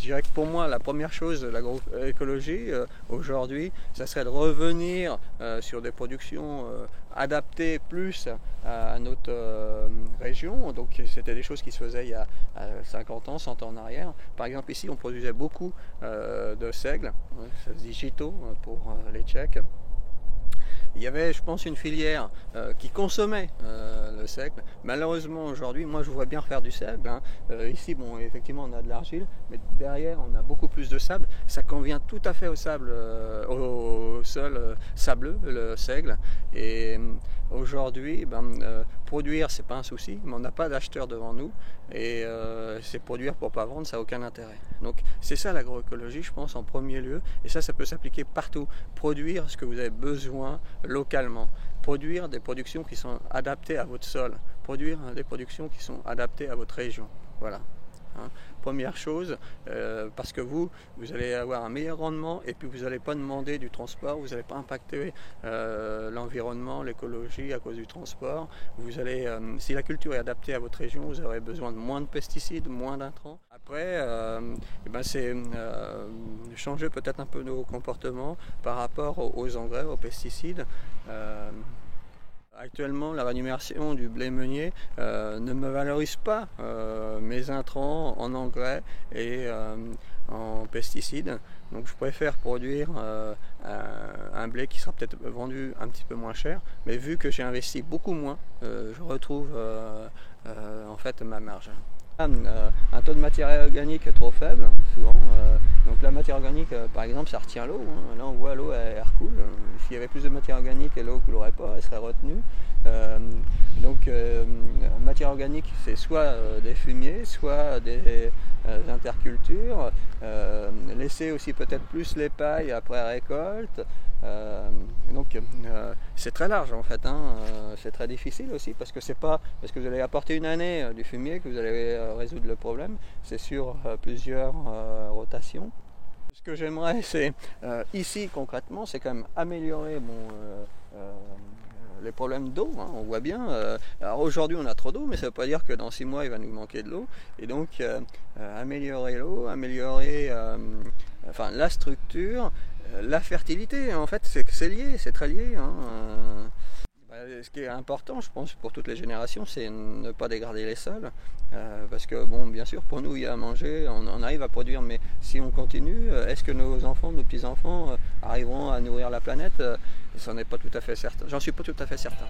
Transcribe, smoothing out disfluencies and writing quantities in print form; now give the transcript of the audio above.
dirais que pour moi, la première chose de l'agroécologie aujourd'hui, ça serait de revenir sur des productions adaptées plus à notre région. Donc c'était des choses qui se faisaient il y a 50 ans, 100 ans en arrière. Par exemple ici, on produisait beaucoup de seigle, ça se dit gito pour les Tchèques. Il y avait, je pense, une filière qui consommait le seigle. Malheureusement, aujourd'hui, moi, je voudrais bien refaire du seigle. Ici, bon, effectivement, on a de l'argile, mais derrière, on a beaucoup plus de sable. Ça convient tout à fait au sable, au sol sableux, le seigle. Et aujourd'hui, produire, c'est pas un souci, mais on n'a pas d'acheteurs devant nous. Et c'est produire pour pas vendre, ça n'a aucun intérêt. Donc, c'est ça l'agroécologie, je pense, en premier lieu. Et ça peut s'appliquer partout. Produire ce que vous avez besoin localement, produire des productions qui sont adaptées à votre sol, produire des productions qui sont adaptées à votre région. Voilà. Première chose, parce que vous allez avoir un meilleur rendement et puis vous n'allez pas demander du transport, vous n'allez pas impacter l'environnement, l'écologie à cause du transport. Vous allez, si la culture est adaptée à votre région, vous aurez besoin de moins de pesticides, moins d'intrants. Après, c'est changer peut-être un peu nos comportements par rapport aux engrais, aux pesticides. Actuellement, la rémunération du blé meunier ne me valorise pas mes intrants en engrais et en pesticides. Donc je préfère produire un blé qui sera peut-être vendu un petit peu moins cher, mais vu que j'ai investi beaucoup moins, je retrouve en fait ma marge. Un taux de matière organique trop faible, souvent. Donc la matière organique, par exemple, ça retient l'eau. Là, on voit l'eau, elle recoule. S'il y avait plus de matière organique et l'eau ne coulerait pas, elle serait retenue. Donc, matière organique, c'est soit des fumiers, soit des intercultures. Laisser aussi peut-être plus les pailles après récolte. Donc c'est très large en fait, c'est très difficile aussi parce que c'est pas parce que vous allez apporter une année du fumier que vous allez résoudre le problème, c'est sur plusieurs rotations. Ce que j'aimerais c'est ici concrètement c'est quand même améliorer les problèmes d'eau, on voit bien. Alors aujourd'hui on a trop d'eau, mais ça ne veut pas dire que dans 6 mois il va nous manquer de l'eau. Et donc améliorer l'eau, améliorer la structure, la fertilité, en fait c'est lié, c'est très lié. Ce qui est important, je pense, pour toutes les générations, c'est ne pas dégrader les sols. Parce que, bon, bien sûr, pour nous, il y a à manger, on arrive à produire, mais si on continue, est-ce que nos enfants, nos petits-enfants arriveront à nourrir la planète? Ça n'est pas tout à fait certain. J'en suis pas tout à fait certain.